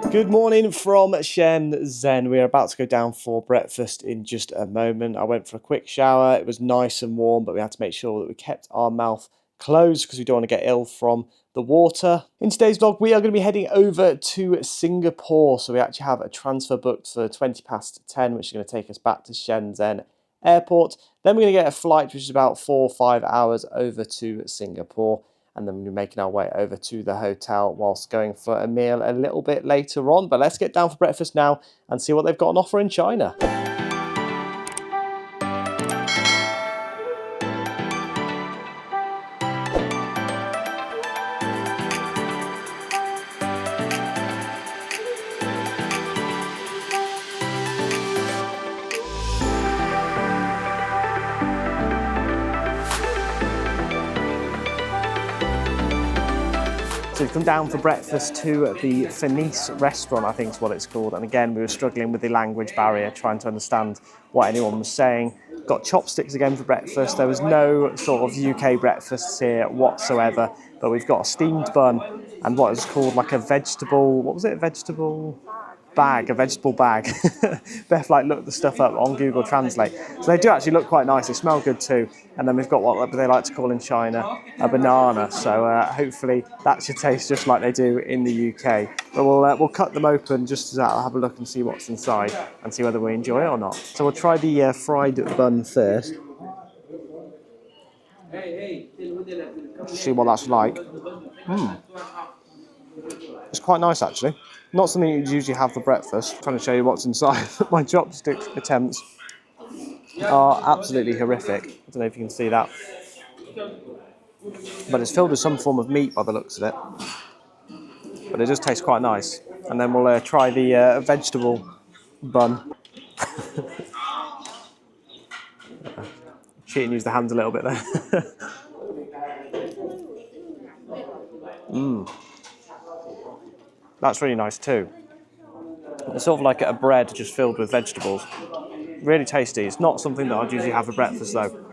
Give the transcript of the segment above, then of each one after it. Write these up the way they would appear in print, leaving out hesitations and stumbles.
Good morning from Shenzhen. We are about to go down for breakfast in just a moment. I went for a quick shower. It was nice and warm, but we had to make sure that we kept our mouth closed because we don't want to get ill from the water. In today's vlog, we are going to be heading over to Singapore. So we actually have a transfer booked for 20 past 10, which is going to take us back to Shenzhen Airport. Then we're going to get a flight, which is about 4 or 5 hours over to Singapore. And then we'll be making our way over to the hotel whilst going for a meal a little bit later on. But let's get down for breakfast now and see what they've got on offer in China. So we've come down for breakfast to the Venice restaurant, I think is what it's called. And again, we were struggling with the language barrier, trying to understand what anyone was saying. Got chopsticks again for breakfast. There was no sort of UK breakfasts here whatsoever, but we've got a steamed bun and what is called like a vegetable, what was it? A vegetable bag. Beth looked the stuff up on Google Translate. So they do actually look quite nice. They smell good too. And then we've got what they like to call in China a banana. So hopefully that should taste just like they do in the UK. But we'll cut them open just to have a look and see what's inside and see whether we enjoy it or not. So we'll try the fried bun first. See what that's like. It's quite nice actually. Not something you'd usually have for breakfast. I'm trying to show you what's inside. My chopstick attempts are absolutely horrific. I don't know if you can see that. But it's filled with some form of meat by the looks of it. But it does taste quite nice. And then we'll try the vegetable bun. Cheat and use the hands a little bit there. That's really nice too. It's sort of like a bread just filled with vegetables. Really tasty. It's not something that I'd usually have for breakfast though,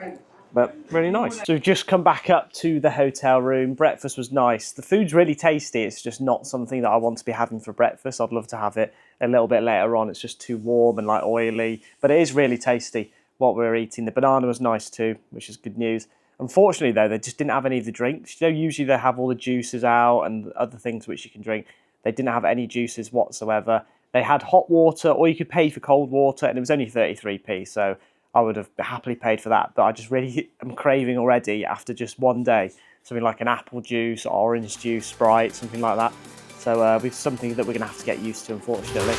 but really nice. So we've just come back up to the hotel room. Breakfast was nice. The food's really tasty. It's just not something that I want to be having for breakfast. I'd love to have it a little bit later on. It's just too warm and oily, but it is really tasty what we're eating. The banana was nice too, which is good news. Unfortunately though, they just didn't have any of the drinks. You know, usually they have all the juices out and other things which you can drink. They didn't have any juices whatsoever. They had hot water, or you could pay for cold water, and it was only 33p, so I would have happily paid for that. But I just really am craving already after just one day. Something like an apple juice, orange juice, Sprite, something like that. So it's something that we're going to have to get used to, unfortunately.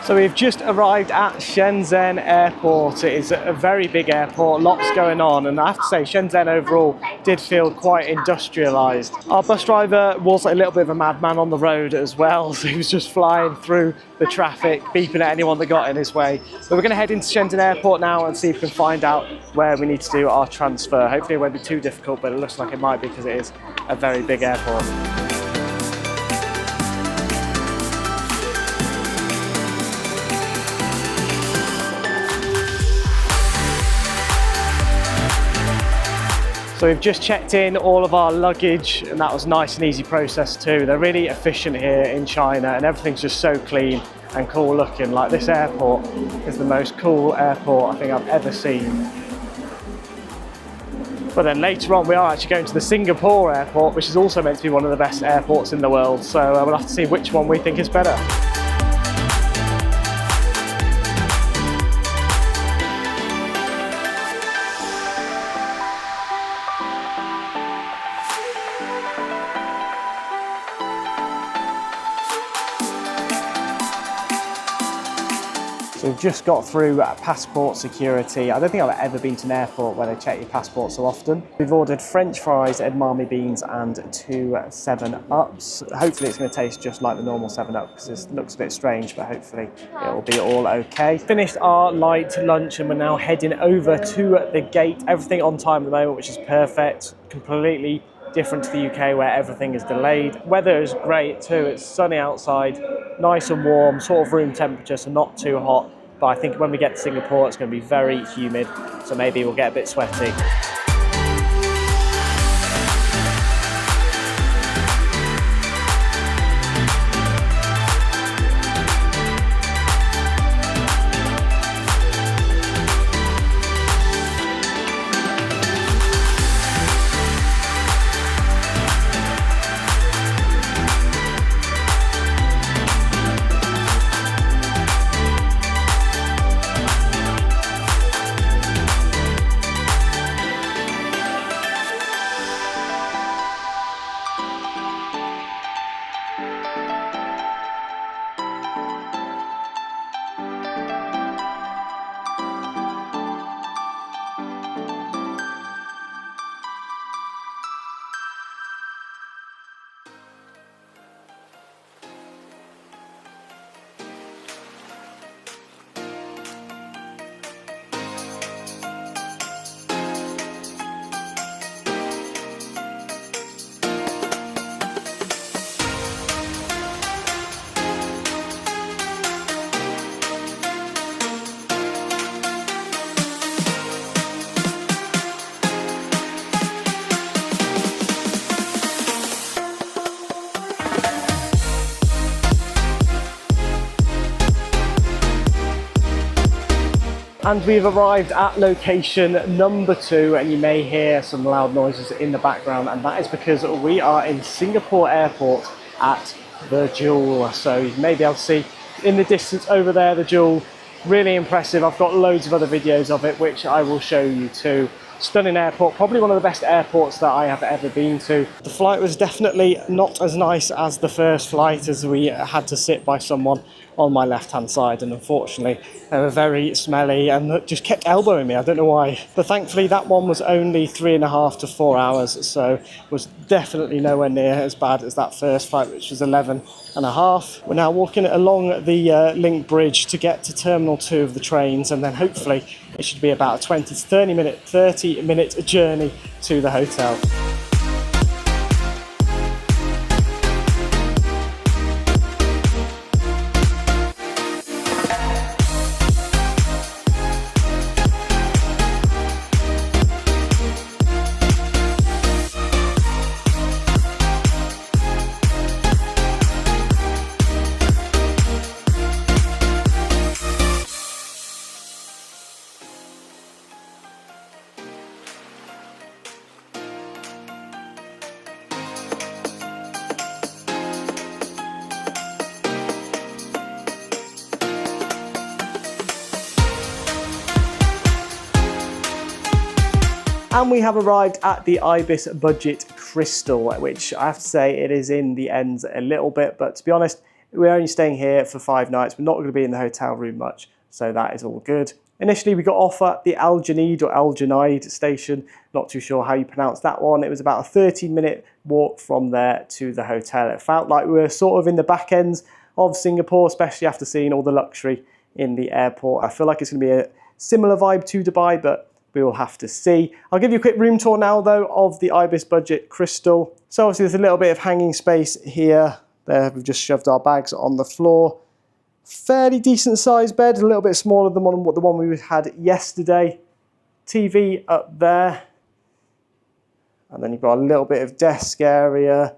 So we've just arrived at Shenzhen Airport. It is a very big airport, lots going on, and I have to say Shenzhen overall did feel quite industrialised. Our bus driver was a little bit of a madman on the road as well, so he was just flying through the traffic, beeping at anyone that got in his way. But we're going to head into Shenzhen Airport now and see if we can find out where we need to do our transfer. Hopefully it won't be too difficult, but it looks like it might be because it is a very big airport. So we've just checked in all of our luggage, and that was a nice and easy process too. They're really efficient here in China, and everything's just so clean and cool looking. Like, this airport is the most cool airport I think I've ever seen. But then later on we are actually going to the Singapore airport, which is also meant to be one of the best airports in the world. So we'll have to see which one we think is better. So we've just got through passport security. I don't think I've ever been to an airport where they check your passport so often. We've ordered French fries, edamame beans and 2 7-Ups. Hopefully it's going to taste just like the normal 7-Up because this looks a bit strange, but hopefully it will be all okay. Finished our light lunch and we're now heading over to the gate. Everything on time at the moment, which is perfect. Completely different to the UK where everything is delayed. Weather is great too. It's sunny outside, nice and warm, sort of room temperature, so not too hot. But I think when we get to Singapore, it's going to be very humid, so maybe we'll get a bit sweaty. And we've arrived at location number 2, and you may hear some loud noises in the background, and that is because we are in Singapore Airport at the Jewel. So you may be able to see in the distance over there the Jewel. Really impressive. I've got loads of other videos of it which I will show you too. Stunning airport, probably one of the best airports that I have ever been to. The flight was definitely not as nice as the first flight, as we had to sit by someone on my left hand side, and unfortunately they were very smelly and just kept elbowing me. I don't know why, but thankfully that one was only 3.5 to 4 hours, so was definitely nowhere near as bad as that first flight, which was 11.5. We're now walking along the link bridge to get to terminal 2 of the trains, and then hopefully it should be about a 20 to 30 minute journey to the hotel. And we have arrived at the Ibis Budget Crystal, which I have to say it is in the ends a little bit, but to be honest, we're only staying here for 5 nights. We're not going to be in the hotel room much, so that is all good. Initially, we got off at the Al Junaid or Al Junaid station. Not too sure how you pronounce that one. It was about a 30-minute walk from there to the hotel. It felt like we were sort of in the back ends of Singapore, especially after seeing all the luxury in the airport. I feel like it's going to be a similar vibe to Dubai, but we will have to see. I'll give you a quick room tour now though of the Ibis Budget Crystal. So obviously there's a little bit of hanging space here. There, we've just shoved our bags on the floor. Fairly decent sized bed, a little bit smaller than the one we had yesterday. TV up there. And then you've got a little bit of desk area,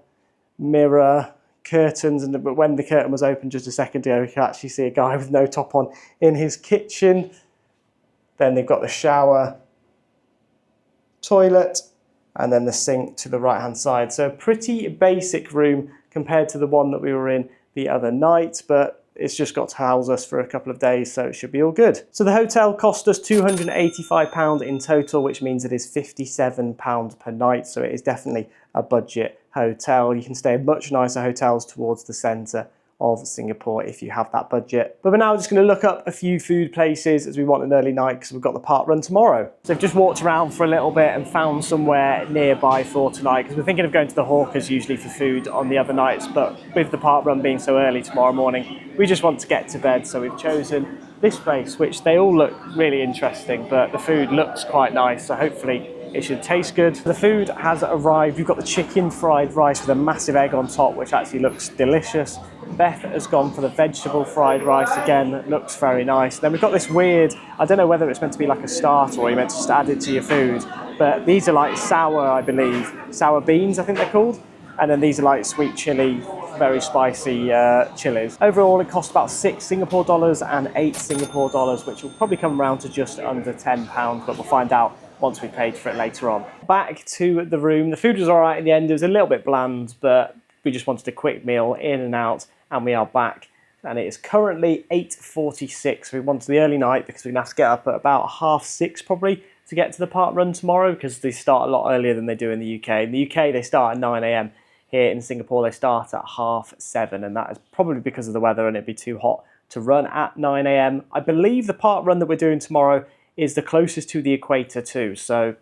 mirror, curtains, and when the curtain was open just a second ago, you could actually see a guy with no top on in his kitchen. Then they've got the shower, toilet, and then the sink to the right hand side. So a pretty basic room compared to the one that we were in the other night, but it's just got to house us for a couple of days, so it should be all good. So the hotel cost us £285 in total, which means it is £57 per night. So it is definitely a budget hotel. You can stay in much nicer hotels towards the centre of Singapore if you have that budget. But we're now just going to look up a few food places as we want an early night because we've got the park run tomorrow. So I've just walked around for a little bit and found somewhere nearby for tonight because we're thinking of going to the Hawkers usually for food on the other nights, but with the park run being so early tomorrow morning, we just want to get to bed, so we've chosen this place, which they all look really interesting, but the food looks quite nice, so hopefully it should taste good. The food has arrived. We've got the chicken fried rice with a massive egg on top, which actually looks delicious. Beth has gone for the vegetable fried rice again, it looks very nice. Then we've got this weird, I don't know whether it's meant to be like a starter or you're meant to just add it to your food, but these are like sour, I believe, sour beans I think they're called. And then these are like sweet chili, very spicy chilies. Overall, it cost about $6 and $8, which will probably come around to just under £10, but we'll find out once we've paid for it later on. Back to the room. The food was all right in the end. It was a little bit bland, but we just wanted a quick meal in and out, and we are back. And it is currently 8:46. We wanted the early night because we're going to have to get up at about 6:30 probably to get to the park run tomorrow because they start a lot earlier than they do in the UK. In the UK, they start at 9 AM. Here in Singapore, they start at 7:30, and that is probably because of the weather and it'd be too hot to run at 9 AM. I believe the park run that we're doing tomorrow is the closest to the equator too, so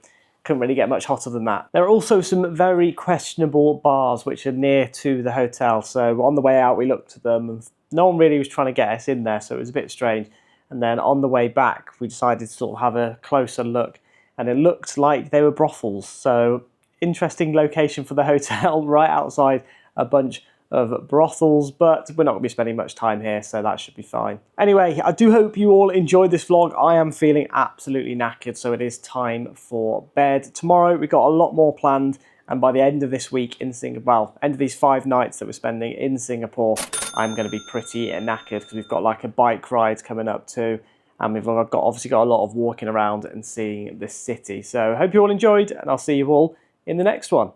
couldn't really get much hotter than that. There are also some very questionable bars which are near to the hotel, so on the way out we looked at them and no one really was trying to get us in there, so it was a bit strange. And then on the way back we decided to sort of have a closer look, and it looked like they were brothels, so interesting location for the hotel, right outside a bunch of brothels, but we're not going to be spending much time here, so that should be fine. Anyway, I do hope you all enjoyed this vlog. I am feeling absolutely knackered, so it is time for bed. Tomorrow we've got a lot more planned, and by the end of this week in Singapore, well, end of these 5 nights that we're spending in Singapore, I'm going to be pretty knackered because we've got like a bike ride coming up too, and we've obviously got a lot of walking around and seeing this city. So I hope you all enjoyed, and I'll see you all in the next one.